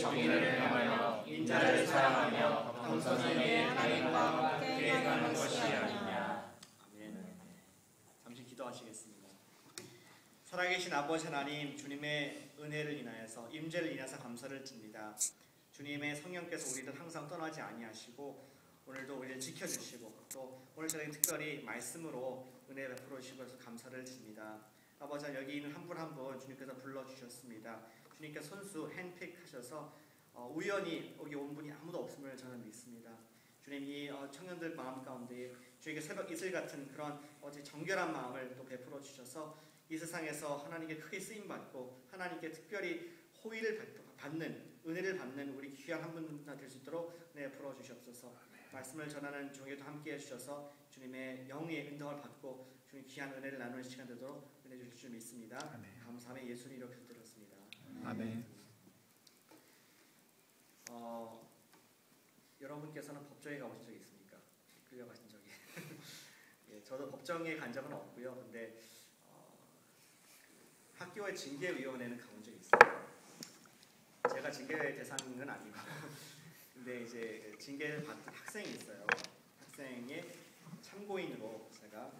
정의를 행하여 인자를 사랑하며 겸손하게 하나님과 함께 행하는 것이 아니냐. 아멘. 잠시 기도하시겠습니다. 살아계신 아버지 하나님, 주님의 은혜를 인하여서 임재를 인하여서 감사를 드립니다. 주님의 성령께서 우리를 항상 떠나지 아니하시고 오늘도 우리를 지켜주시고 또 오늘 저녁에 특별히 말씀으로 은혜 베풀어 주시고 해서 감사를 드립니다. 아버지, 여기 있는 한 분 한 분 주님께서 불러주셨습니다. 주님께서 손수 핸픽하셔서 우연히 여기 온 분이 아무도 없음을 저는 믿습니다. 주님, 이 청년들 마음 가운데 주에게 새벽 이슬 같은 그런 정결한 마음을 또 베풀어 주셔서 이 세상에서 하나님께 크게 쓰임받고 하나님께 특별히 호의를 받는, 은혜를 받는 우리 귀한 한 분 될 수 있도록 은혜 베풀어 주시옵소서. 말씀을 전하는 종에도 함께 해주셔서 주님의 영의 인도를 받고 주님 귀한 은혜를 나누는 시간 되도록 은혜 주실 줄 믿습니다. 아멘. 감사하며 예수님 이렇게 드렸습니다. 아멘. 여러분께서는 법정에 가보신 적이 있습니까? 끌려가신 적이? 예, 저도 법정에 간 적은 없고요. 근데 학교의 징계위원회는 가본 적이 있어요. 제가 징계 대상은 아니고 근데 이제 징계를 받은 학생이 있어요. 학생의 참고인으로 제가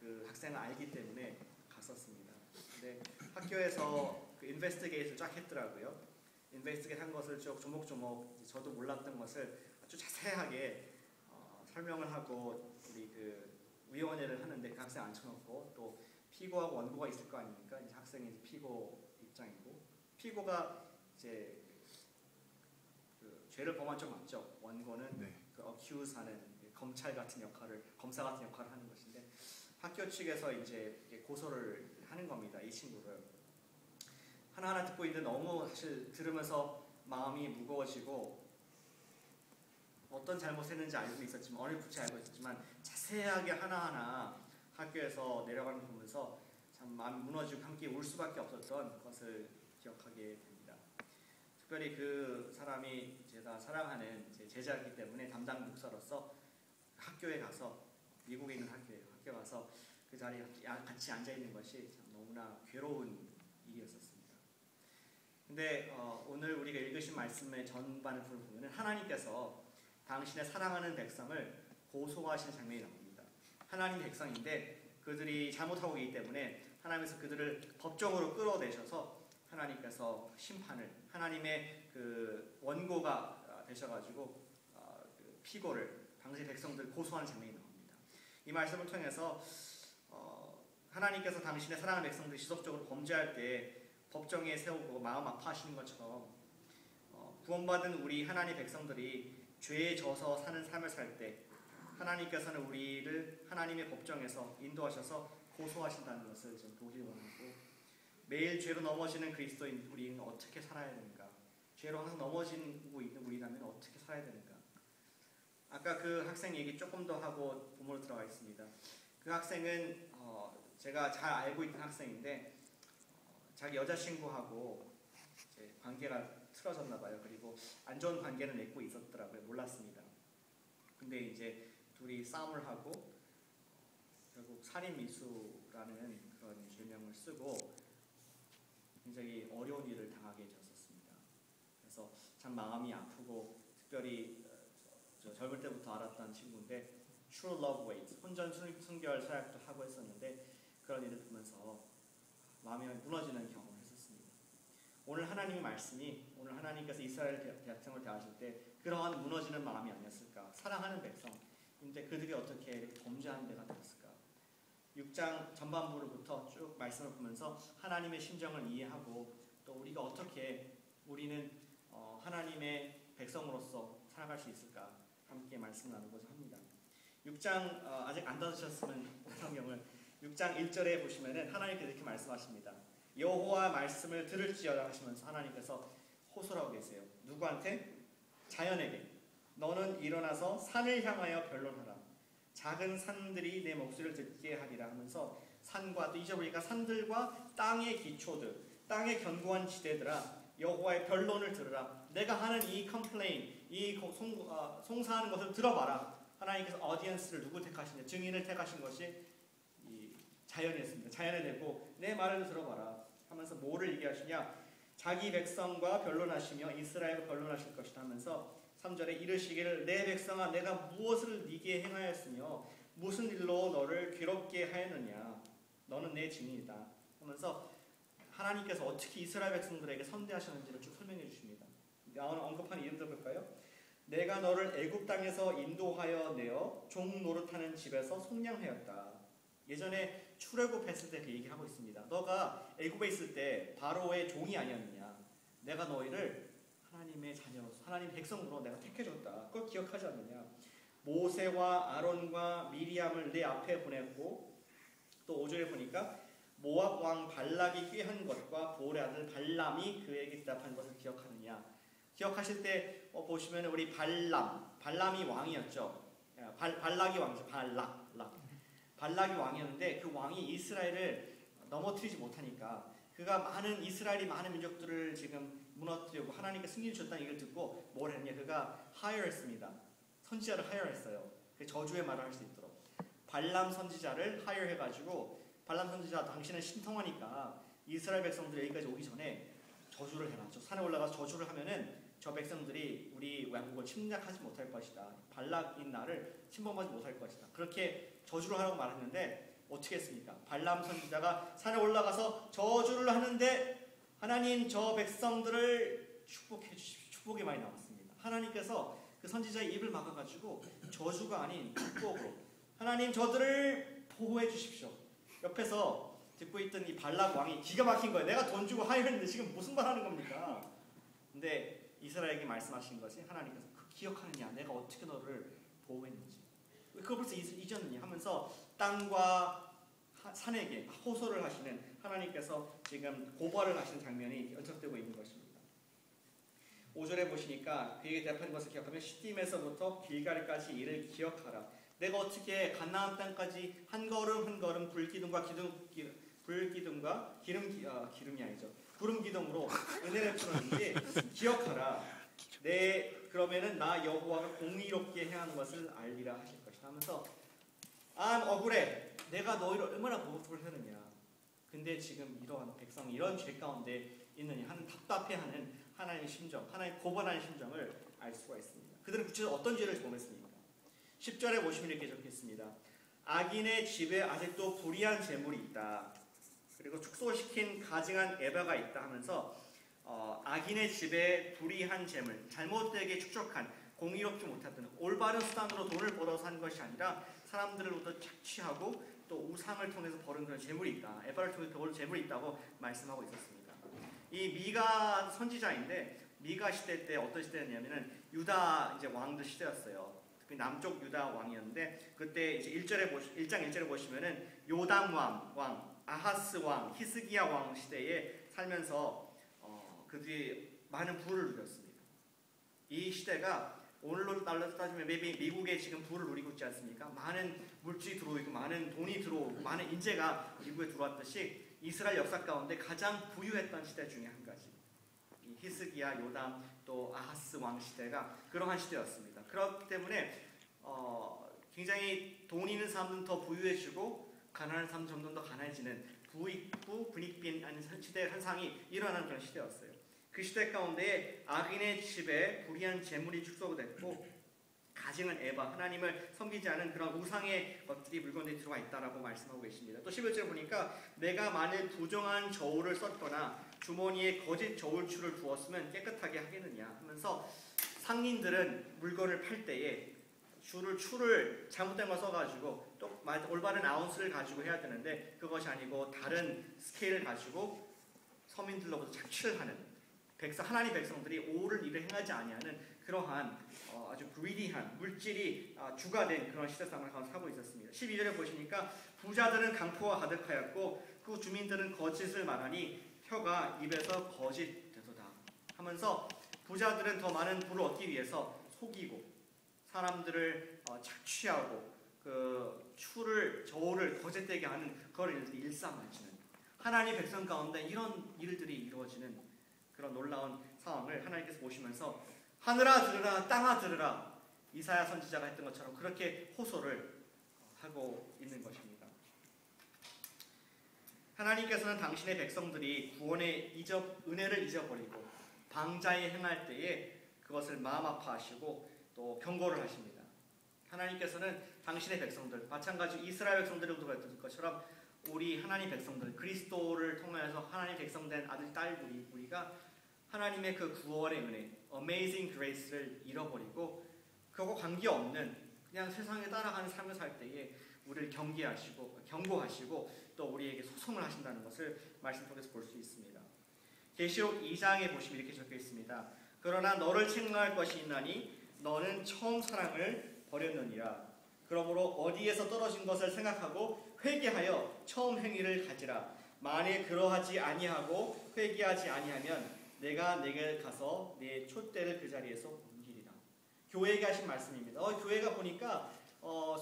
그 학생을 알기 때문에 갔었습니다. 근데 학교에서 그 인베스티게이트를 쫙 했더라고요. 인베스티게이트 한 것을 쭉 조목조목 저도 몰랐던 것을 아주 자세하게 설명을 하고 우리 그 위원회를 하는데 그 학생 앉혀놓고 또 피고하고 원고가 있을 거 아닙니까? 이제 학생이 이제 피고 입장이고 피고가 이제 그 죄를 범한 적 맞죠. 원고는 그 accuse 하는 검찰 같은 역할을, 검사 같은 역할을 하는 것인데 학교 측에서 이제 고소를 하는 겁니다. 이 친구를 하나하나 듣고 있는데 너무 사실 들으면서 마음이 무거워지고 어떤 잘못했는지 알고 있었지만 어렴풋이 알고 있었지만 자세하게 하나하나 학교에서 내려가는 거 보면서 참 마음이 무너지고 함께 울 수밖에 없었던 것을 기억하게 됩니다. 특별히 그 사람이 제가 사랑하는 제 제자이기 때문에 담당 목사로서 학교에 가서 미국에 있는 학교에 가서 그 자리에 같이 앉아 있는 것이 참 너무나 괴로운 일이었었습니다. 근데 오늘 우리가 읽으신 말씀의 전반을 보면 하나님께서 당신의 사랑하는 백성을 고소하시는 장면이 나옵니다. 하나님 백성인데 그들이 잘못하고 있기 때문에 하나님께서 그들을 법정으로 끌어내셔서 하나님께서 심판을, 하나님의 그 원고가 되셔가지고 그 피고를, 당시 백성들 고소하는 장면이 나옵니다. 이 말씀을 통해서 하나님께서 당신의 사랑하는 백성들이 지속적으로 범죄할 때 법정에 세우고 마음 아파하시는 것처럼 구원받은 우리 하나님 백성들이 죄에 져서 사는 삶을 살 때 하나님께서는 우리를 하나님의 법정에서 인도하셔서 고소하신다는 것을 좀 보기를 원하고, 매일 죄로 넘어지는 그리스도인 우리는 어떻게 살아야 되는가, 죄로 항상 넘어지고 있는 우리라면 어떻게 살아야 되는가. 아까 그 학생 얘기 조금 더 하고 본문으로 들어가 있습니다. 그 학생은 제가 잘 알고 있는 학생인데 자기 여자친구하고 이제 관계가 틀어졌나 봐요. 그리고 안 좋은 관계를 맺고 있었더라고요. 몰랐습니다. 근데 이제 둘이 싸움을 하고 결국 살인미수라는 그런 죄명을 쓰고 굉장히 어려운 일을 당하게 되었습니다. 그래서 참 마음이 아프고, 특별히 저 젊을 때부터 알았던 친구인데 True Love Waits, 혼전 순결 사역도 하고 했었는데 그런 일을 보면서 마음이 무너지는 경험을 했었습니다. 오늘 하나님의 말씀이, 오늘 하나님께서 이스라엘 백성을 대하실 때 그러한 무너지는 마음이 아니었을까, 사랑하는 백성, 근데 그들이 어떻게 이렇게 범죄하는 데가 되었을까. 6장 전반부로부터 쭉 말씀을 보면서 하나님의 심정을 이해하고 또 우리가 어떻게 우리는 하나님의 백성으로서 살아갈 수 있을까 함께 말씀 나누고자 합니다. 6장 아직 안 닫으셨으면 성경을 6장 1절에 보시면은 하나님께서 이렇게 말씀하십니다. 여호와 말씀을 들을지어다 하시면서 하나님께서 호소하고 계세요. 누구한테? 자연에게. 너는 일어나서 산을 향하여 변론하라. 작은 산들이 내 목소리를 듣게 하리라 하면서 산과, 또 잊어버리니까 산들과 땅의 기초들, 땅의 견고한 지대들아, 여호와의 변론을 들으라. 내가 하는 이 컴플레인, 이 송사하는 것을 들어봐라. 하나님께서 어디언스를 누구 택하시냐, 증인을 택하신 것이 이 자연이었습니다. 자연에 대고 내 말을 들어봐라 하면서 뭐를 얘기하시냐, 자기 백성과 변론하시며 이스라엘과 변론하실 것이다 하면서 3절에 이르시기를 내 백성아 내가 무엇을 네게 행하였으며 무슨 일로 너를 괴롭게 하였느냐 너는 내 증인이다 하면서 하나님께서 어떻게 이스라엘 백성들에게 선대하셨는지를 쭉 설명해 주십니다. 오늘 언급한 이름들 볼까요? 내가 너를 애굽 땅에서 인도하여 내어 종 노릇하는 집에서 속량하였다. 예전에 출애굽했을 때 그 얘기하고 있습니다. 너가 애굽에 있을 때 바로의 종이 아니었느냐. 내가 너희를 하나님의 자녀로서 하나님 백성으로 내가 택해줬다. 그걸 기억하지 않느냐. 모세와 아론과 미리암을 내 앞에 보냈고 또 5절에 보니까 모압 왕 발락이 꾀한 것과 보올의 아들 발람이 그에게 대답한 것을 기억하느냐. 기억하실 때 보시면 우리 발람이 왕이었죠. 발락이 왕이죠. 발락이 왕이었는데 그 왕이 이스라엘을 넘어뜨리지 못하니까 그가 이스라엘이 많은 민족들을 지금 무너뜨리고 하나님께 승리를 줬다는 얘기를 듣고 뭘 했냐. 그가 하이어했습니다. 선지자를 하이어했어요. 그 저주의 말을 할 수 있도록. 발람 선지자를 하이어해가지고 발람 선지자 당신은 신통하니까 이스라엘 백성들이 여기까지 오기 전에 저주를 해라. 저 산에 올라가서 저주를 하면은 저 백성들이 우리 왕국을 침략하지 못할 것이다. 발락인 나를 침범하지 못할 것이다. 그렇게 저주를 하라고 말했는데 어떻게 했습니까? 발람 선지자가 산에 올라가서 저주를 하는데 하나님 저 백성들을 축복해 주십시오. 축복이 많이 나왔습니다. 하나님께서 그 선지자의 입을 막아가지고 저주가 아닌 축복으로 하나님 저들을 보호해 주십시오. 옆에서 듣고 있던 이 발락 왕이 기가 막힌 거예요. 내가 돈 주고 하이했는데 지금 무슨 말 하는 겁니까? 근데 이스라엘에게 말씀하신 것이 하나님께서 그 기억하느냐 내가 어떻게 너를 보호했는지 그걸 벌써 잊었느냐 하면서 땅과 산에게 호소를 하시는 하나님께서 지금 고발을 하시는 장면이 연상되고 있는 것입니다. 5절에 보시니까 그에게 대답한 것을 기억하면 시딤에서부터 길갈까지 이를 기억하라. 내가 어떻게 가나안 땅까지 한 걸음 한 걸음 구름 기둥으로 은혜를 풀었는지 기억하라. 그러면은 나 여호와가 공의롭게 행하는 것을 알리라 하실 것이다 하면서 억울해. 내가 너희를 얼마나 보호를 하느냐. 근데 지금 이러한 백성이 이런 죄 가운데 있느냐 하는 답답해하는 하나님의 심정, 하나님 고발하는 심정을 알 수가 있습니다. 그들은 구체적으로 어떤 죄를 범했습니까? 10절에 보시면 이렇게 적혀있습니다. 악인의 집에 아직도 불의한 재물이 있다. 그리고 축소시킨 가증한 에바가 있다 하면서 악인의 집에 불의한 재물, 잘못되게 축적한 공의롭지 못했던 올바른 수단으로 돈을 벌어서 한 것이 아니라 사람들로부터 착취하고 또 우상을 통해서 벌은 그런 재물이 있다. 에바를 통해서 벌은 재물이 있다고 말씀하고 있었습니다. 이 미가 선지자인데 미가 시대 때 어떤 시대였냐면은 유다 이제 왕들 시대였어요. 특히 남쪽 유다 왕이었는데 그때 이제 1장 1절에 보시면은 요담 왕, 아하스 왕, 히스기야 왕 시대에 살면서 그들이 많은 부를 누렸습니다. 이 시대가 오늘로 따지면 미국에 지금 부를 누리고 있지 않습니까? 많은 물질이 들어오고 많은 돈이 들어오고 많은 인재가 미국에 들어왔듯이 이스라엘 역사 가운데 가장 부유했던 시대 중에 한 가지. 이 히스기야, 요담, 또 아하스 왕 시대가 그러한 시대였습니다. 그렇기 때문에 굉장히 돈 있는 사람들은 더 부유해지고 가난한 사람은 점점 더 가난해지는 부익부 분익빈하는 시대 현상이 일어나는 그런 시대였어요. 그 시대 가운데 악인의 집에 불의한 재물이 축소됐고 가증한 에바, 하나님을 섬기지 않은 그런 우상의 것들이 물건들이 들어와 있다라고 말씀하고 계십니다. 또 11절에 보니까 내가 만일 부정한 저울을 썼거나 주머니에 거짓 저울추를 두었으면 깨끗하게 하겠느냐 하면서 상인들은 물건을 팔 때에 추를 잘못된 거 써가지고 또 올바른 아운스를 가지고 해야 되는데 그것이 아니고 다른 스케일을 가지고 서민들로부터 착취를 하는 하나님 백성들이 옳은 일을 행하지 아니하는 그러한 아주 greedy한 물질이 주가 된 그런 시대상을 하고 있었습니다. 12절에 보시니까 부자들은 강포가 가득하였고 그 주민들은 거짓을 말하니 혀가 입에서 거짓되도다 하면서 부자들은 더 많은 부를 얻기 위해서 속이고 사람들을 착취하고 그 저울을 거짓되게 하는 그런 일상을 하나님 백성 가운데 이런 일들이 이루어지는 그런 놀라운 상황을 하나님께서 보시면서 하늘아 들으라 땅아 들으라 이사야 선지자가 했던 것처럼 그렇게 호소를 하고 있는 것입니다. 하나님께서는 당신의 백성들이 구원의 은혜를 잊어버리고 방자에 행할 때에 그것을 마음 아파하시고 또 경고를 하십니다. 하나님께서는 당신의 백성들, 마찬가지 이스라엘 백성들에도 그랬던 것처럼 우리 하나님 백성들, 그리스도를 통해서 하나님 백성된 아들, 딸 우리가 하나님의 그 구원의 은혜, Amazing Grace를 잃어버리고 그거 관계없는 그냥 세상에 따라가는 삶을 살 때에 우리를 경고하시고 또 우리에게 소송을 하신다는 것을 말씀 통해서 볼 수 있습니다. 계시록 2장에 보시면 이렇게 적혀 있습니다. 그러나 너를 책망할 것이 있나니 너는 처음 사랑을 버렸느니라. 그러므로 어디에서 떨어진 것을 생각하고 회개하여 처음 행위를 가지라. 만일 그러하지 아니하고 회개하지 아니하면 내가 내게 가서 내 촛대를 그 자리에서 옮기리라. 교회에게 하신 말씀입니다. 교회가 보니까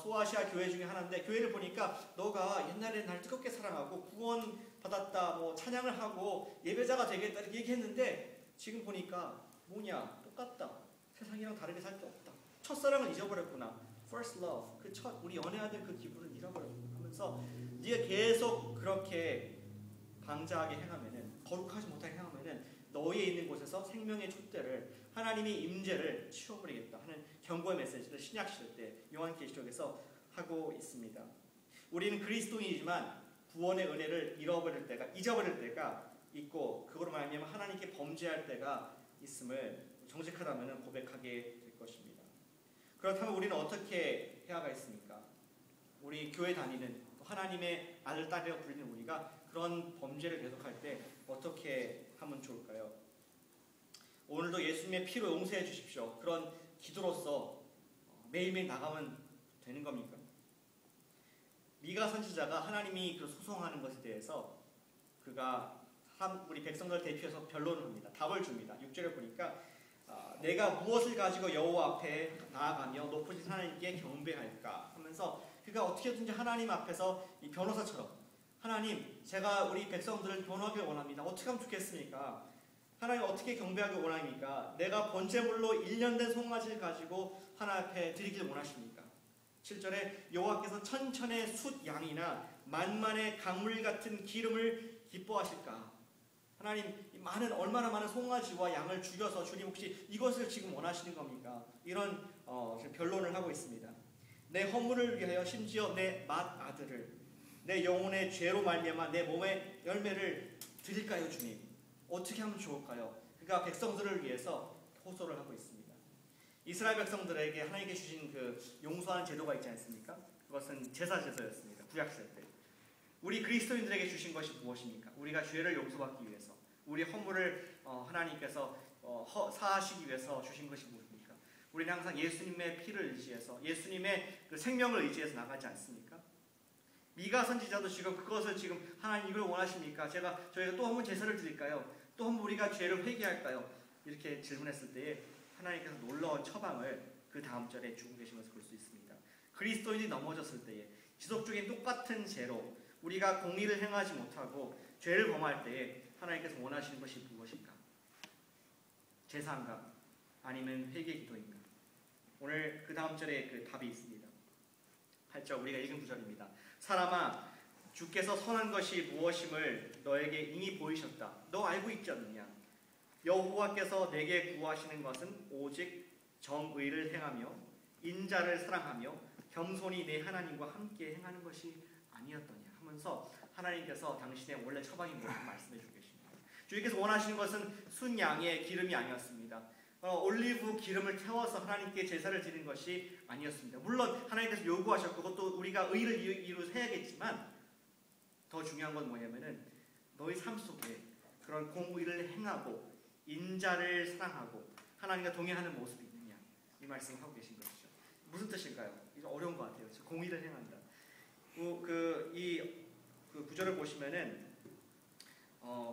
소아시아 교회 중에 하나인데 교회를 보니까 너가 옛날에 날 뜨겁게 사랑하고 구원 받았다, 뭐 찬양을 하고 예배자가 되겠다 이렇게 얘기했는데 지금 보니까 뭐냐 똑같다. 세상이랑 다르게 살 게 없다. 첫사랑을 잊어버렸구나. First love, 우리 연애하던 그 기분을 잃어버렸구나 하면서 네가 계속 그렇게 방자하게 행하면은, 거룩하지 못하게 행하면은 너희에 있는 곳에서 생명의 촛대를, 하나님의 임재를 치워버리겠다 하는 경고의 메시지를 신약시대 때 요한계시록에서 하고 있습니다. 우리는 그리스도인이지만 구원의 은혜를 잊어버릴 때가 있고, 그거로 말하면 하나님께 범죄할 때가 있음을 정직하다면 고백하게 될 것입니다. 그렇다면 우리는 어떻게 해야 하겠습니까? 우리 교회 다니는 하나님의 아들, 딸이라고 불리는 우리가 그런 범죄를 계속할 때 어떻게 하면 좋을까요? 오늘도 예수님의 피로 용서해 주십시오. 그런 기도로서 매일매일 나가면 되는 겁니까? 미가 선지자가 하나님이 그 소송하는 것에 대해서 그가 우리 백성들 대표해서 변론을 합니다. 답을 줍니다. 6절에 보니까 내가 무엇을 가지고 여호와 앞에 나아가며 높으신 하나님께 경배할까 하면서 그가 어떻게든지 하나님 앞에서 이 변호사처럼, 하나님 제가 우리 백성들을 변호하길 원합니다. 어떻게 하면 좋겠습니까? 하나님 어떻게 경배하길 원합니까? 내가 번제물로 1년 된 송아지를 가지고 하나님 앞에 드리길 원하십니까? 7절에 여호와께서 천천의 숫 양이나 만만의 강물 같은 기름을 기뻐하실까? 하나님 얼마나 많은 송아지와 양을 죽여서 주님 혹시 이것을 지금 원하시는 겁니까? 이런 변론을 하고 있습니다. 내 허물을 위하여 심지어 내 맏아들을, 내 영혼의 죄로 말미암아 내 몸의 열매를 드릴까요, 주님? 어떻게 하면 좋을까요? 그가 백성들을 위해서 호소를 하고 있습니다. 이스라엘 백성들에게 하나님께 주신 그 용서하는 제도가 있지 않습니까? 그것은 제사제도였습니다. 구약시대 때. 우리 그리스도인들에게 주신 것이 무엇입니까? 우리가 죄를 용서받기 위해서, 우리 허물을 하나님께서 사하시기 위해서 주신 것이 무엇입니까? 우리는 항상 예수님의 피를 의지해서, 예수님의 그 생명을 의지해서 나가지 않습니까? 미가 선지자도 지금 그것을 지금 하나님 이걸 원하십니까? 저희가 또 한 번 제사를 드릴까요? 또 한 번 우리가 죄를 회개할까요? 이렇게 질문했을 때에 하나님께서 놀라운 처방을 그 다음 절에 주고 계신 것을 볼 수 있습니다. 그리스도인이 넘어졌을 때에 지속적인 똑같은 죄로 우리가 공의를 행하지 못하고 죄를 범할 때에 하나님께서 원하시는 것이 무엇인가? 제사인가? 아니면 회개 기도인가? 오늘 그 다음 절에 그 답이 있습니다. 8절 우리가 읽은 구절입니다. 사람아, 주께서 선한 것이 무엇임을 너에게 이미 보이셨다. 너 알고 있지 않느냐? 여호와께서 내게 구하시는 것은 오직 정의를 행하며 인자를 사랑하며 겸손히 내 하나님과 함께 행하는 것이 아니었더냐 하면서 하나님께서 당신의 원래 처방이 무엇인지 말씀해 주고 계십니다. 주님께서 원하시는 것은 순양의 기름이 아니었습니다. 올리브 기름을 태워서 하나님께 제사를 드리는 것이 아니었습니다. 물론 하나님께서 요구하셨고 그것도 우리가 의를 이루어서 해야겠지만 더 중요한 건 뭐냐면은 너희 삶 속에 그런 공의를 행하고 인자를 사랑하고 하나님과 동행하는 모습이 있느냐, 이 말씀을 하고 계신 것이죠. 무슨 뜻일까요? 이게 어려운 것 같아요. 공의를 행한다. 그 구절을 보시면은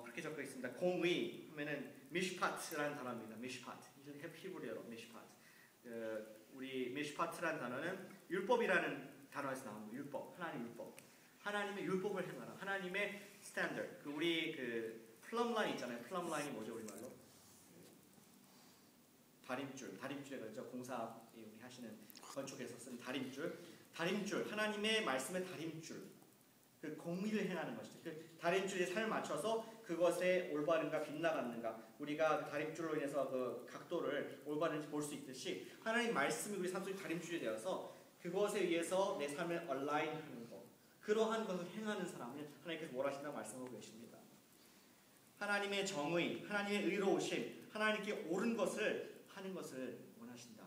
그렇게 적혀 있습니다. 공의 하면은 미슈파트라는 단어입니다. 미슈파트. 히브리어로 미슈파트. 우리 미슈파트라는 단어는 율법이라는 단어에서 나온 거예요. 율법, 하나님 율법. 하나님의 율법을 행하라. 하나님의 스탠더드. 우리 플럼 라인 있잖아요. 플럼 라인이 뭐죠, 우리말로? 다림줄에 그렇죠. 공사 우리 하시는 건축에서 쓰는 다림줄. 하나님의 말씀의 다림줄. 그 공의를 행하는 것이죠. 그 다림줄의 삶을 맞춰서 그것에 올바른가 빗나갔는가, 우리가 다림줄로 인해서 그 각도를 올바른지 볼 수 있듯이 하나님 말씀이 우리 삶 속에 다림줄이 되어서 그것에 의해서 내 삶을 얼라인하는 것, 그러한 것을 행하는 사람을 하나님께서 뭘 하신다고 말씀하고 계십니다. 하나님의 정의, 하나님의 의로우심, 하나님께 옳은 것을 하는 것을 원하신다.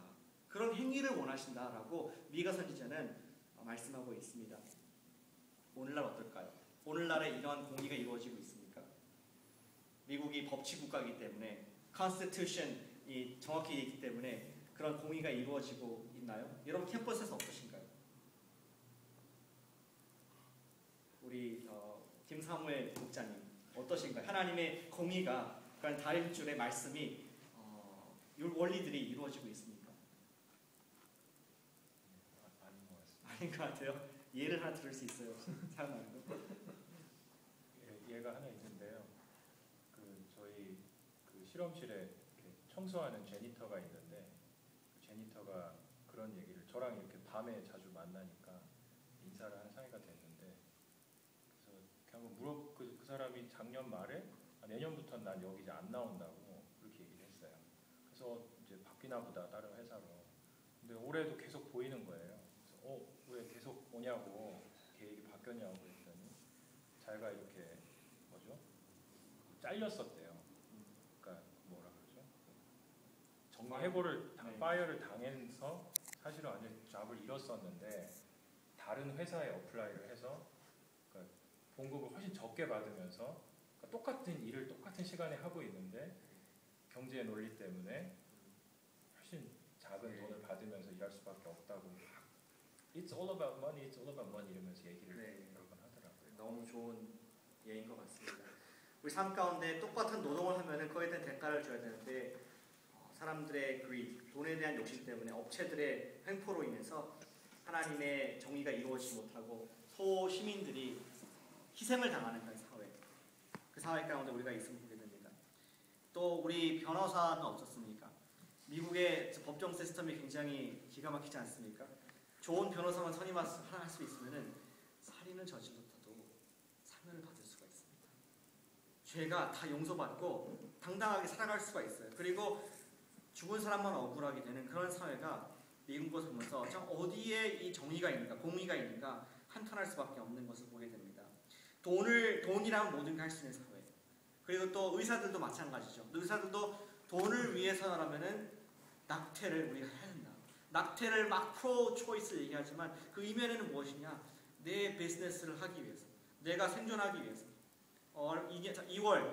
그런 행위를 원하신다라고 미가 선지자는 말씀하고 있습니다. 오늘날 어떨까요? 오늘날에 이러한 공의가 이루어지고 있습니까? 미국이 법치 국가이기 때문에 Constitution이 정확히 있기 때문에 그런 공의가 이루어지고 있나요? 여러분 캠퍼스에서 어떠신가요? 우리 김사무엘 목자님 어떠신가요? 하나님의 공의가 그런 다림줄의 말씀이 원리들이 이루어지고 있습니까? 아닌 것 같습니다. 아닌 것 같아요. 예를 하나 들을 수 있어요. 사용하는 거. 예가 하나 있는데요. 저희 실험실에 이렇게 청소하는 제니터가 있는데 그 제니터가 그런 얘기를 저랑 이렇게 밤에 자주 만나니까 인사를 하는 사이가 됐는데 그래서 한번 그 사람이 작년 말에 내년부터는 난 여기 이제 안 나온다고 그렇게 얘기를 했어요. 그래서 이제 바뀌나 보다 다른 회사로. 근데 올해도 계속 보이는 거예요. 그래서 왜 계속 오냐고 계획이 바뀌었냐고 그랬더니 자기가 이렇게 잘렸었대요. 그러니까 뭐라 그러죠? 정리해고를 파이어를 당해서 사실은 완전 잡을 잃었었는데 다른 회사에 어플라이를 해서 그러니까 봉급을 훨씬 적게 받으면서 그러니까 똑같은 일을 똑같은 시간에 하고 있는데 경제의 논리 때문에 훨씬 작은 돈을 받으면서 일할 수밖에 없다고 It's all about money, it's all about money 이러면서 얘기를 여러 번 하더라고요. 너무 좋은 예인 것 같습니다. 우리 삶 가운데 똑같은 노동을 하면은 그거에 대한 대가를 줘야 되는데 사람들의 greed, 돈에 대한 욕심 때문에 업체들의 횡포로 인해서 하나님의 정의가 이루어지지 못하고 소시민들이 희생을 당하는 그런 사회, 그 사회 가운데 우리가 있음을 보게 됩니다. 또 우리 변호사는 어떻습니까? 미국의 법정 시스템이 굉장히 기가 막히지 않습니까? 좋은 변호사만 선임할 수 있으면은 살인을 저질렀어도 사면을 받을 수가 있습니다. 죄가 다 용서받고 당당하게 살아갈 수가 있어요. 그리고 죽은 사람만 억울하게 되는 그런 사회가 미국을 보면서 어디에 이 정의가 있는가, 공의가 있는가 한탄할 수밖에 없는 것을 보게 됩니다. 돈이라면 모든 걸 할 수 있는 사회. 그리고 또 의사들도 마찬가지죠. 의사들도 돈을 위해서라면은 낙태를 우리가 해야 된다. 낙태를 막 프로 초이스 얘기하지만 그 이면에는 무엇이냐? 내 비즈니스를 하기 위해서, 내가 생존하기 위해서.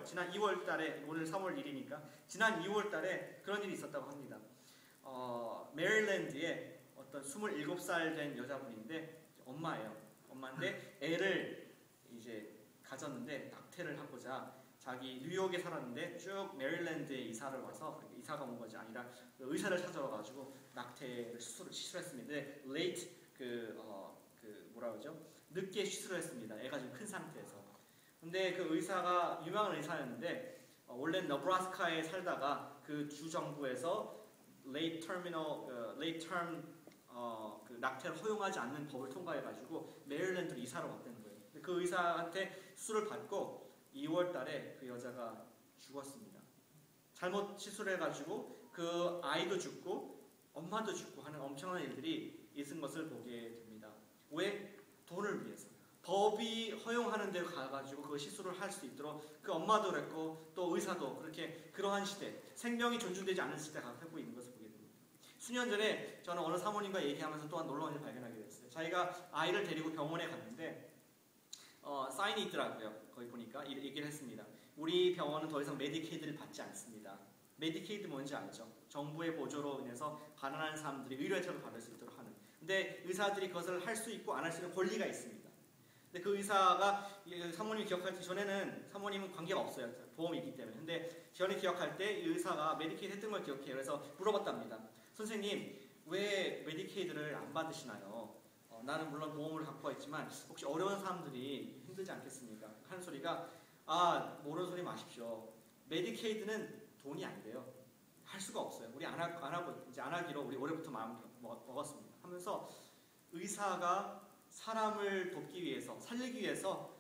지난 2월 달에, 오늘 3월 1일이니까 지난 2월 달에 그런 일이 있었다고 합니다. 메릴랜드에 어떤 27살 된 여자분인데 엄마예요. 엄마인데 애를 이제 가졌는데 낙태를 하고자 자기 뉴욕에 살았는데 쭉 메릴랜드에 이사를 와서 이사가 온 것이 아니라 의사를 찾아와 가지고 낙태를 시술했습니다. 근데 late 뭐라 그러죠? 늦게 시술을 했습니다. 애가 좀 큰 상태에서. 근데 그 의사가 유명한 의사였는데 원래 너브라스카에 살다가 그 주 정부에서 late term 그 낙태를 허용하지 않는 법을 통과해가지고 메릴랜드로 이사를 왔다는 거예요. 그 의사한테 수술을 받고 2월 달에 그 여자가 죽었습니다. 잘못 시술해가지고 그 아이도 죽고 엄마도 죽고 하는 엄청난 일들이 있은 것을 보게 됩니다. 왜? 돈을 위해서. 법이 허용하는 데 가가지고 그 시술을 할 수 있도록 그 엄마도 그랬고 또 의사도 그렇게 그러한 시대, 생명이 존중되지 않는 시대가 하고 있는 것을 보게 됩니다. 수년 전에 저는 어느 사모님과 얘기하면서 또한 놀라운 일을 발견하게 됐어요. 자기가 아이를 데리고 병원에 갔는데 사인이 있더라고요. 거기 보니까 얘기를 했습니다. 우리 병원은 더 이상 메디케이드를 받지 않습니다. 메디케이드 뭔지 알죠? 정부의 보조로 인해서 가난한 사람들이 의료 혜택을 받을 수 있도록 하는. 근데 의사들이 그것을 할 수 있고 안 할 수 있는 권리가 있습니다. 근데 그 의사가 사모님이 기억할 때 전에는 사모님은 관계가 없어요. 보험이 있기 때문에. 근데 전에 기억할 때 이 의사가 메디케이드 했던 걸 기억해요. 그래서 물어봤답니다. 선생님 왜 메디케이드를 안 받으시나요? 나는 물론 보험을 갖고 있지만 혹시 어려운 사람들이 힘들지 않겠습니까? 하는 소리가 모르는 소리 마십시오. 메디케이드는 돈이 안 돼요. 할 수가 없어요. 우리 안 하고 이제 안 하기로 우리 올해부터 마음 먹었습니다. 하면서 의사가 사람을 돕기 위해서, 살리기 위해서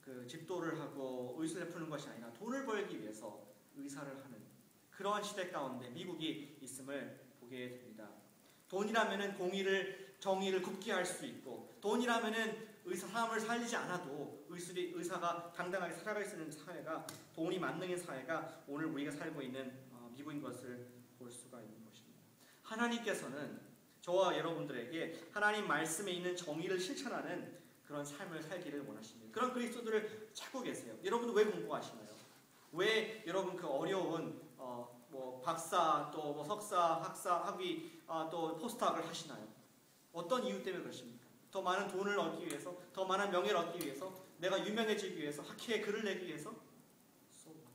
그 집도를 하고 의술을 푸는 것이 아니라 돈을 벌기 위해서 의사를 하는 그런 시대 가운데 미국이 있음을 보게 됩니다. 돈이라면은 공의를, 정의를 굽게 할 수 있고, 돈이라면은 사람을 살리지 않아도 의사가 당당하게 살아갈 수 있는 사회가, 돈이 만능인 사회가 오늘 우리가 살고 있는 미국인 것을 볼 수가 있는 것입니다. 하나님께서는 저와 여러분들에게 하나님 말씀에 있는 정의를 실천하는 그런 삶을 살기를 원하십니다. 그런 그리스도들을 찾고 계세요. 여러분 왜 공부하시나요? 왜 여러분 그 어려운 뭐 박사, 또 뭐 석사, 학사, 학위, 또 포스트학을 하시나요? 어떤 이유 때문에 그러십니까? 더 많은 돈을 얻기 위해서, 더 많은 명예를 얻기 위해서, 내가 유명해지기 위해서, 학회에 글을 내기 위해서? So what?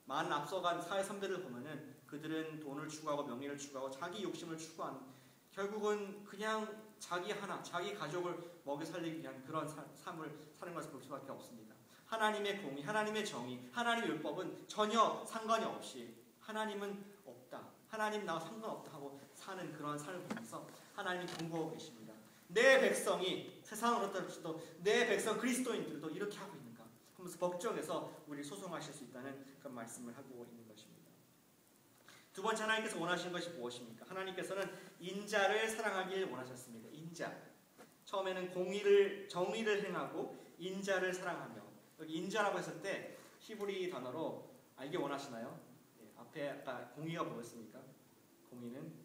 많은 앞서간 사회 선배들 보면은 그들은 돈을 추구하고 명예를 추구하고 자기 욕심을 추구하는, 결국은 그냥 자기 하나, 자기 가족을 먹여 살리기 위한 그런 삶을 사는 것을 볼 수밖에 없습니다. 하나님의 공의, 하나님의 정의, 하나님의 율법은 전혀 상관이 없이 하나님은 없다, 하나님 나와 상관없다 하고 사는 그런 삶을 보면서 하나님이 공부하고 계십니다. 내 백성이 세상으로 떨어져도 내 백성 그리스도인들도 이렇게 하고 있는가 하면서 걱정해서 우리 소송하실 수 있다는 그런 말씀을 하고 있는 것입니다. 두 번째, 하나님께서 원하시는 것이 무엇입니까? 하나님께서는 인자를 사랑하길 원하셨습니다. 인자. 처음에는 공의를, 정의를 행하고 인자를 사랑하며, 여기 인자라고 했을 때 히브리 단어로 알기 원하시나요? 네, 앞에 아까 공의가 뭐였습니까? 공의는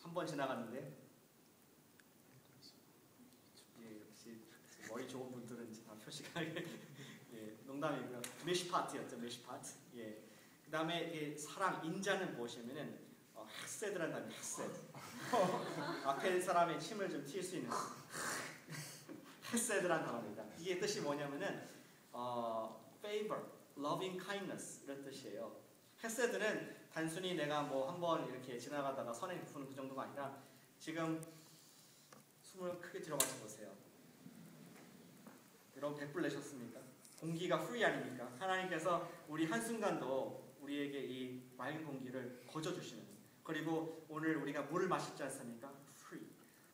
한 번 지나갔는데, 예, 역시 머리 좋은 분들은 다 표시가 예, 농담이고요. 메시파트였죠, 메시파트. 예. 그 다음에 사랑, 인자는 무엇이냐면은 헤세드라는 단어, 헤세드. 앞에 사람의 침을 좀 튈 수 있는 헤세드라는 단어입니다. 이게 뜻이 뭐냐면은 favor, loving kindness 이런 뜻이에요. 헤세드는 단순히 내가 뭐 한번 이렇게 지나가다가 선행 베푸는 그 정도가 아니라, 지금 숨을 크게 들어 마셔보세요. 여러분 100불 내셨습니까? 공기가 free 아닙니까? 하나님께서 우리 한순간도 우리에게 이 맑은 공기를 거저주시는, 그리고 오늘 우리가 물을 마시지 않습니까? free.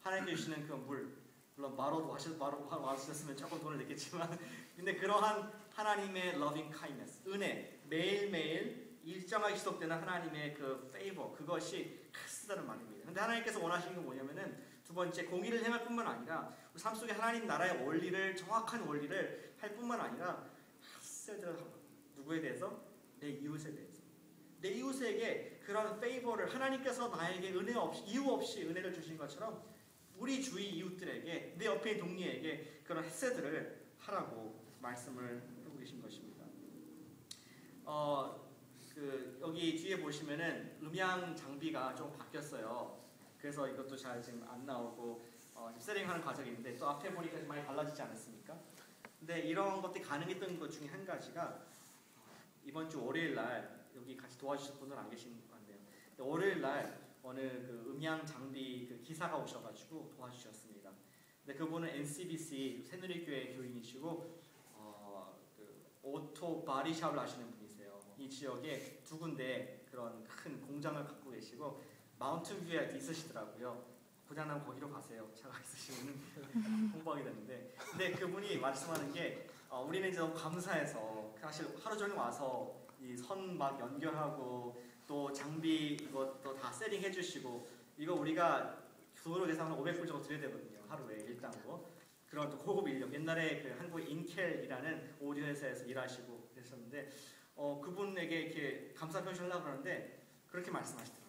하나님께 주시는 그 물, 물론 마로도 마셨으면 조금 돈을 냈겠지만 근데 그러한 하나님의 loving kindness, 은혜, 매일매일 일정하게 지속되는 하나님의 그 favor, 그것이 크다는 말입니다. 근데 하나님께서 원하시는 게 뭐냐면은, 두 번째, 공의를 행할 뿐만 아니라 우리 삶 속에 하나님 나라의 원리를, 정확한 원리를 할 뿐만 아니라 하세드를 하고, 누구에 대해서? 내 이웃에 대해서. 내 이웃에게 그런 페이버를, 하나님께서 나에게 은혜 없이, 이유 없이 은혜를 주신 것처럼 우리 주위 이웃들에게, 내 옆에 있는 동료에게 그런 헤세드를 하라고 말씀을 하고 계신 것입니다. 여기 뒤에 보시면은 음향 장비가 좀 바뀌었어요. 그래서 이것도 잘 지금 안 나오고 지금 세팅하는 과정이 있는데, 또 앞에 보니까 좀 많이 달라지지 않았습니까? 근데 이런 것들이 가능했던 것 중에 한 가지가, 이번 주 월요일 날 여기 같이 도와주실 분은 안 계신 것 같네요. 월요일 날 어느 그 음향 장비 그 기사가 오셔가지고 도와주셨습니다. 근데 그분은 NCBC 새누리교회 교인이시고 그 오토 바디샵을 하시는 분이세요. 이 지역에 두 군데 그런 큰 공장을 갖고 계시고 마운틴뷰에 있으시더라고요. 부장님 거기로 가세요. 차가 있으시면 홍보하게 되는데, 근데 그분이 말씀하는 게 우리는 이제 너무 감사해서 사실 하루 종일 와서 이 선 막 연결하고 또 장비 이것도 다 세팅해 주시고, 이거 우리가 돈으로 계산하면 500불 정도 드려야 되거든요. 하루에 일당으로. 그런 또 고급 인력, 옛날에 그 한국 인켈이라는 오디오 회사에서 일하시고 그러셨는데, 그분에게 이렇게 감사 표시를 하려고 하는데 그렇게 말씀하시더라고요.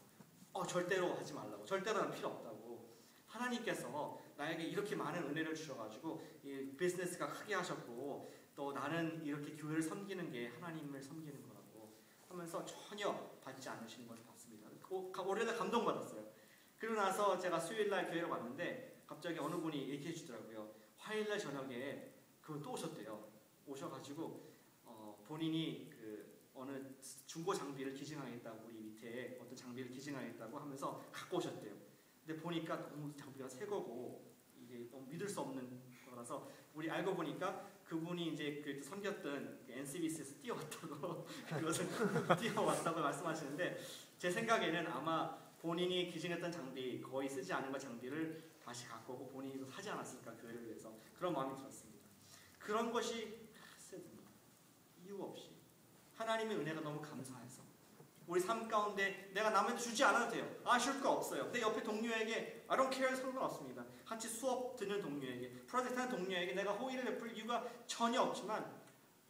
절대로 하지 말라고. 절대로 난 필요 없다고. 하나님께서 나에게 이렇게 많은 은혜를 주셔가지고 이 비즈니스가 크게 하셨고, 또 나는 이렇게 교회를 섬기는 게 하나님을 섬기는 거라고 하면서 전혀 받지 않으시는 것을 봤습니다. 월요일날 감동받았어요. 그러고 나서 제가 수요일날 교회로 왔는데 갑자기 어느 분이 얘기해 주더라고요. 화요일날 저녁에 그분 또 오셨대요. 오셔가지고 본인이 그 어느 중고 장비를 기증하겠다고, 우리 밑에 어떤 장비를 기증하겠다고 하면서 갖고 오셨대요. 근데 보니까 너무 장비가 새 거고 이게 너무 믿을 수 없는 거라서, 우리 알고 보니까 그분이 이제 그 섬겼던 NCBC에서 뛰어왔다고 그것을 뛰어왔다고 말씀하시는데, 제 생각에는 아마 본인이 기증했던 장비, 거의 쓰지 않은 것 장비를 다시 갖고 오고 본인이 또 사지 않았을까 교회를 위해서 그런 마음이 들었습니다. 그런 것이 헤세드입니다. 이유 없이 하나님의 은혜가 너무 감사해서 우리 삶 가운데 내가 남한테 주지 않아도 돼요. 아쉬울 거 없어요. 내 옆에 동료에게 I don't care 상관없습니다. 같이 수업 듣는 동료에게 프로젝트 하는 동료에게 내가 호의를 베풀 이유가 전혀 없지만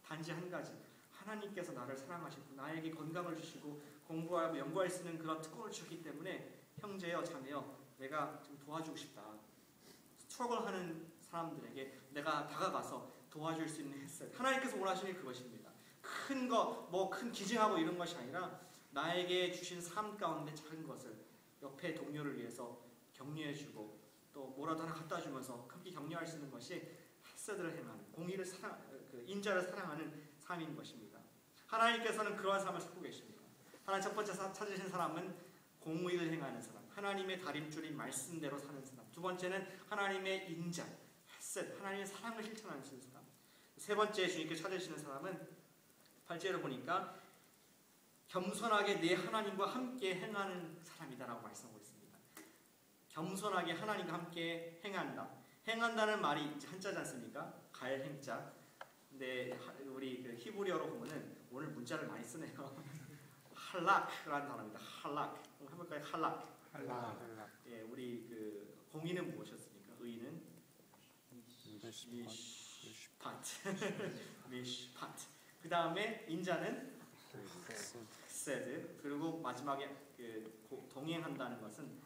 단지 한 가지 하나님께서 나를 사랑하시고 나에게 건강을 주시고 공부하고 연구할 수 있는 그런 특권을 주셨기 때문에 형제여 자매여 내가 좀 도와주고 싶다. 스트러글하는 사람들에게 내가 다가가서 도와줄 수 있는 햇살. 하나님께서 원하시는 게 그것입니다. 큰 거, 뭐 큰 기증하고 이런 것이 아니라 나에게 주신 삶 가운데 작은 것을 옆에 동료를 위해서 격려해주고 또 뭐라도 하나 갖다 주면서 함께 격려할 수 있는 것이 햇살을 행하는 공의를 인자를 사랑하는 삶인 것입니다. 하나님께서는 그러한 삶을 찾고 계십니다. 하나님 첫 번째 찾으신 사람은 공의를 행하는 사람, 하나님의 다림줄인 말씀대로 사는 사람. 두 번째는 하나님의 인자, 햇살, 하나님의 사랑을 실천하는 사람. 세 번째 주님께 찾으시는 사람은 8절을 보니까 겸손하게 내 하나님과 함께 행하는 사람이다라고 말씀하고 있습니다. 겸손하게 하나님과 함께 행한다. 행한다는 말이 한자지 않습니까? 갈행자. 근데 우리 그 히브리어로 보면은 오늘 문자를 많이 쓰네요. 할락이라는 단어입니다. 할락. 한번 해볼까요? 할락. 할락. 예, 우리 그 공의는 무엇이었습니까? 의는 미시파트. 미시파트. 그 다음에 인자는 엑세드. 그리고 마지막에 그 동행한다는 것은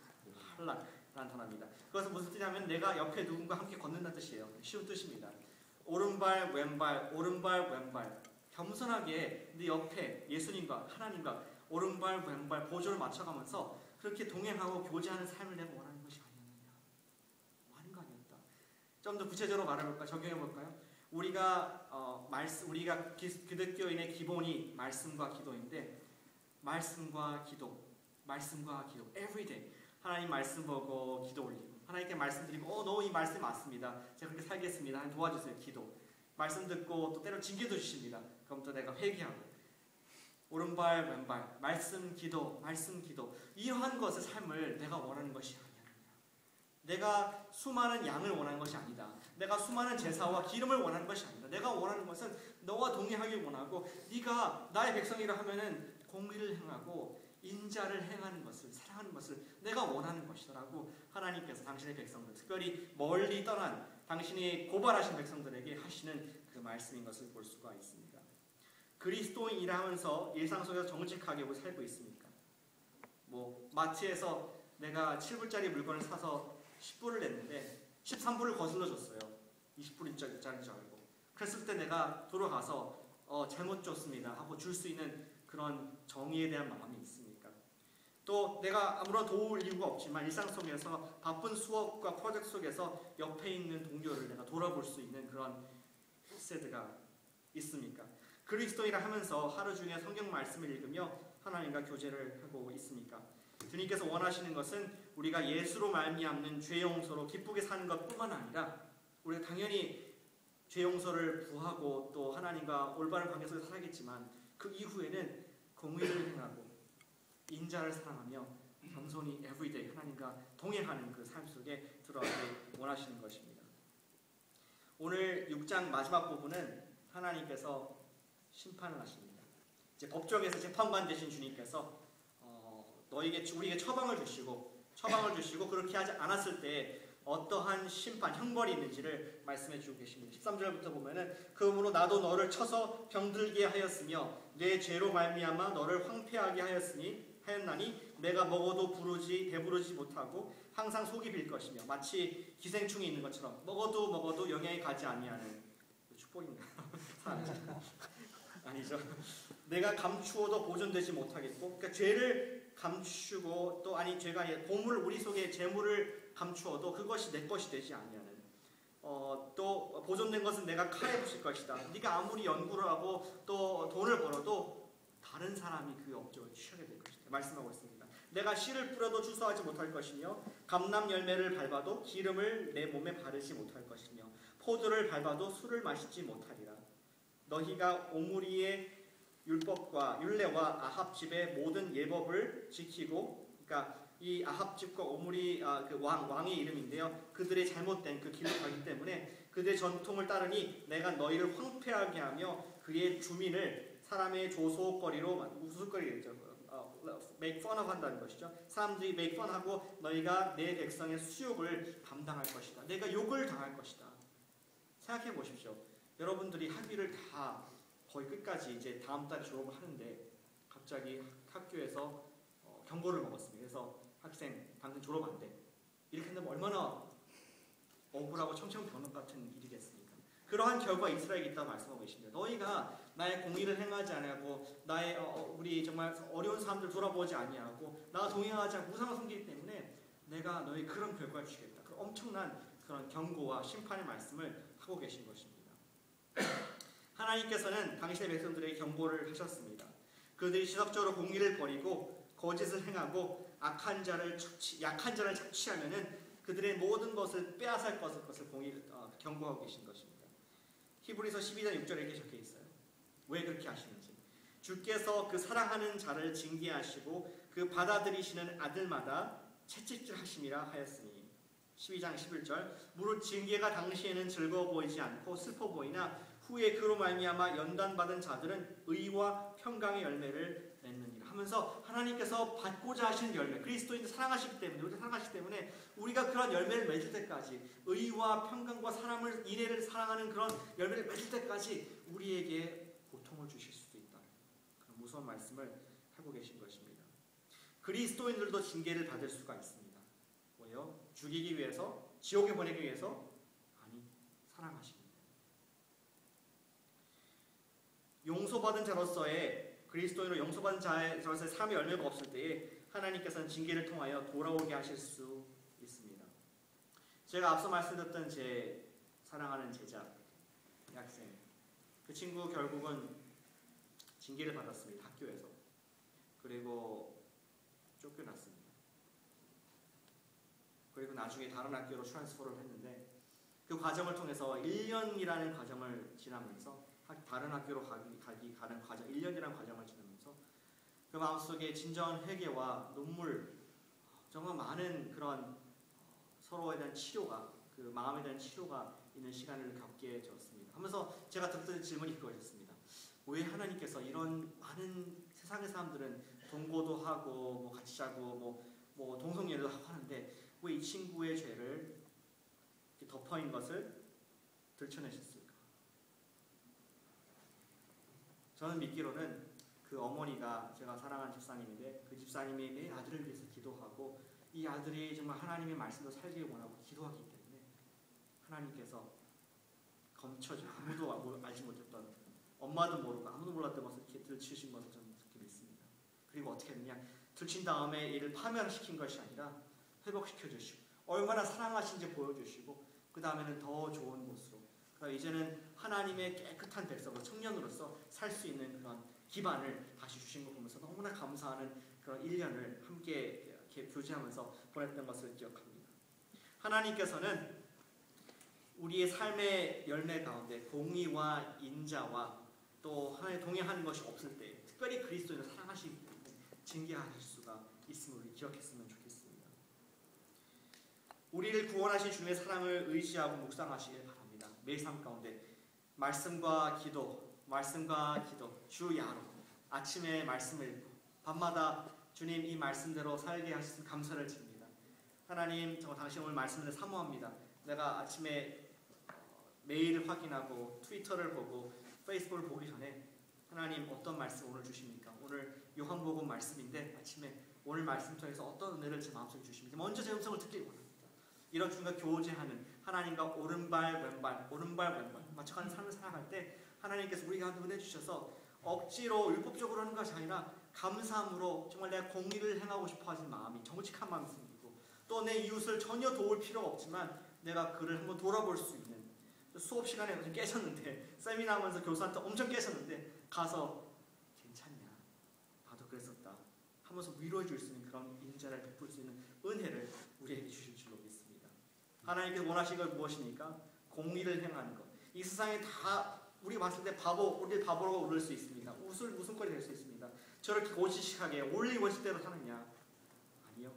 할락이라는 단어입니다. 그것은 무슨 뜻이냐면 내가 옆에 누군가 함께 걷는다는 뜻이에요. 쉬운 뜻입니다. 오른발 왼발 오른발 왼발 겸손하게 네 옆에 예수님과 하나님과 오른발 왼발 보조를 맞춰가면서 그렇게 동행하고 교제하는 삶을 내가 원하는 것이 아니었느냐. 원하는 거 아니었다. 좀 더 구체적으로 말해볼까? 적용해볼까요? 우리가 기독교인의 기본이 말씀과 기도인데 말씀과 기도 everyday 하나님 말씀 보고 기도 올리고 하나님께 말씀드리고 너 이 말씀 맞습니다. 제가 그렇게 살겠습니다. 하나님 도와주세요. 기도 말씀 듣고 또 때로 징계도 주십니다. 그럼 또 내가 회개하고 오른발 왼발 말씀 기도 이러한 것의 삶을 내가 원하는 것이 아니야. 내가 수많은 양을 원하는 것이 아니다. 내가 수많은 제사와 기름을 원하는 것이 아니다. 내가 원하는 것은 너와 동행하길 원하고 네가 나의 백성이라 하면은 공의를 행하고 인자를 행하는 것을 사랑하는 것을 내가 원하는 것이라고 하나님께서 당신의 백성들 특별히 멀리 떠난 당신이 고발하신 백성들에게 하시는 그 말씀인 것을 볼 수가 있습니다. 그리스도인이라 하면서 일상 속에서 정직하게 살고 있습니까? 뭐 마트에서 내가 7불짜리 물건을 사서 10불을 냈는데 13불을 거슬러 줬어요. 20불짜리인 줄 알고. 그랬을 때 내가 돌아가서 잘못 줬습니다 하고 줄 수 있는 그런 정의에 대한 마음이 있습니까? 또 내가 아무런 도울 이유가 없지만 일상 속에서 바쁜 수업과 프로젝트 속에서 옆에 있는 동료를 내가 돌아볼 수 있는 그런 헬세드가 있습니까? 그리스도이라 하면서 하루 중에 성경 말씀을 읽으며 하나님과 교제를 하고 있습니까? 주님께서 원하시는 것은 우리가 예수로 말미암는 죄 용서로 기쁘게 사는 것뿐만 아니라 우리가 당연히 죄 용서를 구하고 또 하나님과 올바른 관계 속에서 살겠지만 그 이후에는 공의를 행하고 인자를 사랑하며 겸손히 everyday 하나님과 동행하는 그 삶 속에 들어가길 원하시는 것입니다. 오늘 6장 마지막 부분은 하나님께서 심판을 하십니다. 이제 법정에서 재판관 되신 주님께서 우리에게 처방을 주시고 그렇게 하지 않았을 때 어떠한 심판, 형벌이 있는지를 말씀해 주고 계십니다. 13절부터 보면은 그러므로 나도 너를 쳐서 병들게 하였으며 내 죄로 말미암아 너를 황폐하게 하였나니 내가 먹어도 배부르지 못하고 항상 속이 빌 것이며 마치 기생충이 있는 것처럼 먹어도 영양이 가지 아니하는 축복인가요? 아니죠. 내가 감추어도 보존되지 못하겠고 그러니까 죄를 감추고 또 죄가 아니라 우리 속에 재물을 감추어도 그것이 내 것이 되지 아니하는 또 보존된 것은 내가 칼에 부실 것이다. 네가 아무리 연구를 하고 또 돈을 벌어도 다른 사람이 그 업적을 취하게 될 것이다. 말씀하고 있습니다. 내가 씨를 뿌려도 추수하지 못할 것이며 감람 열매를 밟아도 기름을 내 몸에 바르지 못할 것이며 포도를 밟아도 술을 마시지 못하리라. 너희가 오므리의 율법과 율례와 아합 집의 모든 예법을 지키고 그러니까 이 아합 집과 오므리 그 왕의 이름인데요. 그들의 잘못된 그 길로 가기 때문에 그들의 전통을 따르니 내가 너희를 황폐하게 하며 그의 주민을 사람의 조소거리로 우스갯거리겠죠. make fun of 한다는 것이죠. 사람들이 make fun 하고 너희가 내 백성의 수욕을 감당할 것이다. 내가 욕을 당할 것이다. 생각해 보십시오. 여러분들이 학위를 다 거의 끝까지 이제 다음 달에 졸업을 하는데 갑자기 학교에서 경고를 먹었습니다. 그래서 학생 당신 졸업 안 돼. 이렇게 한다면 얼마나 억울하고 청천벽력 같은 일이겠습니까? 그러한 결과 이스라엘에 있다고 말씀하고 계십니다. 너희가 나의 공의를 행하지 아니하고 나의 우리 정말 어려운 사람들 돌아보지 아니하고 나와 동행하지 않고 우상을 섬기기 때문에 내가 너희 그런 결과를 주겠다. 그 엄청난 그런 경고와 심판의 말씀을 하고 계신 것입니다. 하나님께서는 당신의 백성들에게 경고를 하셨습니다. 그들이 지속적으로 공의를 버리고 거짓을 행하고 약한 자를 착취하면은 그들의 모든 것을 빼앗을 것을 경고하고 계신 것입니다. 히브리서 12장 6절에 이렇게 적혀 있어요. 왜 그렇게 하시는지. 주께서 그 사랑하는 자를 징계하시고 그 받아들이시는 아들마다 채찍질 하심이라 하였으니. 12장 11절. 무릇 징계가 당시에는 즐거워 보이지 않고 슬퍼 보이나 후에 그로 말미암아 연단받은 자들은 의와 평강의 열매를 맺느니라 하면서 하나님께서 받고자 하시는 열매, 그리스도인을 사랑하시기 때문에, 우리를 사랑하시기 때문에 우리가 그런 열매를 맺을 때까지, 의와 평강과 사람을, 인애를 사랑하는 그런 열매를 맺을 때까지 우리에게 고통을 주실 수도 있다. 그런 무서운 말씀을 하고 계신 것입니다. 그리스도인들도 징계를 받을 수가 있습니다. 왜요? 죽이기 위해서, 지옥에 보내기 위해서? 아니, 사랑하십니다. 용서받은 자로서의, 그리스도인으로 용서받은 자로서의 삶의 열매가 없을 때에 하나님께서는 징계를 통하여 돌아오게 하실 수 있습니다. 제가 앞서 말씀드렸던 제 사랑하는 제자, 학생, 그 친구 결국은 징계를 받았습니다. 학교에서. 그리고 쫓겨났습니다. 그리고 나중에 다른 학교로 트랜스퍼를 했는데 그 과정을 통해서 1년이라는 과정을 지나면서 다른 학교로 가는 과정, 1년이라는 과정을 지나면서 그 마음속에 진정한 회개와 눈물, 정말 많은 그런 서로에 대한 치료가, 그 마음에 대한 치료가 있는 시간을 겪게 되었습니다. 하면서 제가 들었던 질문이 그거였습니다. 왜 하나님께서 이런 많은 세상의 사람들은 동거도 하고 뭐 같이 자고 뭐 동성애도 하고 하는데 왜 이 친구의 죄를 덮어인 것을 들춰내셨을까? 저는 믿기로는 그 어머니가, 제가 사랑하는 집사님인데 그 집사님이 내 아들을 위해서 기도하고 이 아들이 정말 하나님의 말씀도 살기를 원하고 기도하기 때문에 하나님께서 감춰져 아무도 알지 못했던, 엄마도 모르고 아무도 몰랐던 것을 이렇게 들추신 것을 저는 그렇게 믿습니다. 그리고 어떻게 했느냐, 들친 다음에 이를 파멸시킨 것이 아니라 회복시켜 주시고 얼마나 사랑하신지 보여주시고 그 다음에는 더 좋은 곳으로, 이제는 하나님의 깨끗한 백성으로, 청년으로서 살 수 있는 그런 기반을 다시 주신 거 보면서 너무나 감사하는 그런 1년을 함께 이렇게 교제하면서 보냈던 것을 기억합니다. 하나님께서는 우리의 삶의 열매 가운데 공의와 인자와 또 하나님 동행하는 것이 없을 때 특별히 그리스도인을 사랑하시기 때문에 징계하실 수가 있음을 우리 기억했으면 좋겠습니다. 우리를 구원하신 주님의 사랑을 의지하고 묵상하시길 바랍니다. 매일 삶 가운데 말씀과 기도, 주 야로 아침에 말씀을 읽고 밤마다 주님 이 말씀대로 살게 하시는 감사를 드립니다. 하나님, 정말 당신 오늘 말씀을 사모합니다. 내가 아침에 메일을 확인하고 트위터를 보고 페이스북을 보기 전에 하나님 어떤 말씀 오늘 주십니까? 오늘 요한복음 말씀인데 아침에 오늘 말씀 통해서 어떤 은혜를 제 마음속에 주십니까? 먼저 제 음성을 듣길 원합니다. 이런 중간 교제하는 하나님과 오른발 왼발 맞춰가는 삶을 살아갈 때 하나님께서 우리가 은혜 주셔서 억지로 율법적으로 하는 것이 아니라 감사함으로 정말 내가 공의를 행하고 싶어 하는 마음이, 정직한 마음이 생기고 또 내 이웃을 전혀 도울 필요가 없지만 내가 그를 한번 돌아볼 수 있는, 수업 시간에 엄청 깨셨는데 세미나 하면서 교수한테 엄청 깨셨는데 가서 괜찮냐, 나도 그랬었다 하면서 위로해 줄 수 있는 그런 인자를 베풀 수 있는 은혜를 우리에게 주실 줄로 믿습니다. 하나님께서 원하시는 건 무엇입니까? 공의를 행하는 것. 이 세상에 다 우리 봤을 때 우리 바보라고 부를 수 있습니다. 웃음거리 될 수 있습니다. 저렇게 고지식하게 올리 원칙대로 사느냐? 아니요.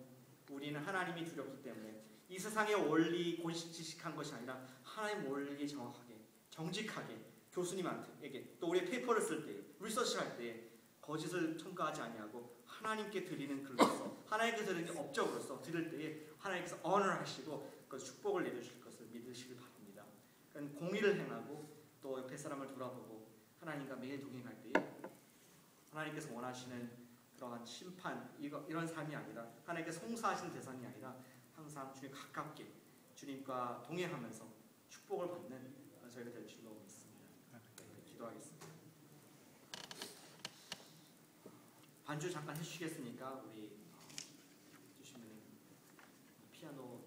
우리는 하나님이 두렵기 때문에 이 세상의 원리 고지식한 것이 아니라 하나님 원리 정확하게 정직하게 교수님에게 또 우리 페이퍼를 쓸 때 리서치를 할 때 거짓을 첨가하지 아니하고 하나님께 드리는 글로서 하나님께 드리는 업적으로서 드릴 때에 하나님께서 언어하시고 그 축복을 내려주실 것을 믿으시길 바랍니다. 그러니까 공의를 행하고 또 옆에 사람을 돌아보고 하나님과 매일 동행할 때에 하나님께서 원하시는 그러한 심판 이런 삶이 아니라 하나님께서 송사하시는 대상이 아니라 항상 주님 가깝게 주님과 동행하면서 축복을 받는 저희가 될 줄로 믿습니다. 기도하겠습니다. 반주 잠깐 해주시겠습니까? 우리 해주시면 피아노